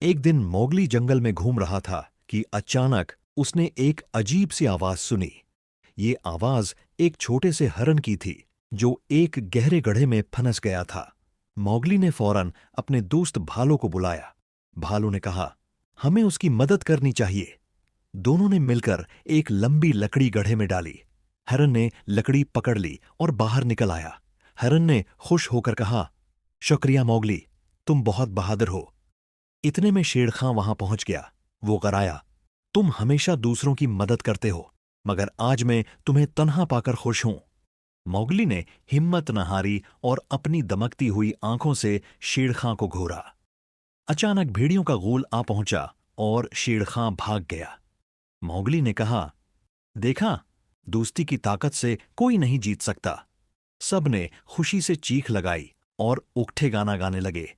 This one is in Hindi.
एक दिन मोगली जंगल में घूम रहा था कि अचानक उसने एक अजीब सी आवाज सुनी। ये आवाज एक छोटे से हरन की थी जो एक गहरे गड्ढे में फंस गया था। मोगली ने फौरन अपने दोस्त भालू को बुलाया। भालू ने कहा, हमें उसकी मदद करनी चाहिए। दोनों ने मिलकर एक लंबी लकड़ी गड्ढे में डाली। हरन ने लकड़ी पकड़ ली और बाहर निकल आया। हरन ने खुश होकर कहा, शुक्रिया मोगली, तुम बहुत बहादुर हो। इतने में शेरखां वहां पहुंच गया। वो कराया, तुम हमेशा दूसरों की मदद करते हो, मगर आज मैं तुम्हें तन्हा पाकर खुश हूं। मोगली ने हिम्मत न हारी और अपनी दमकती हुई आंखों से शेरखां को घूरा। अचानक भेड़ियों का गूल आ पहुंचा और शेरखां भाग गया। मोगली ने कहा, देखा, दोस्ती की ताकत से कोई नहीं जीत सकता। सब ने खुशी से चीख लगाई और उकठे गाना गाने लगे।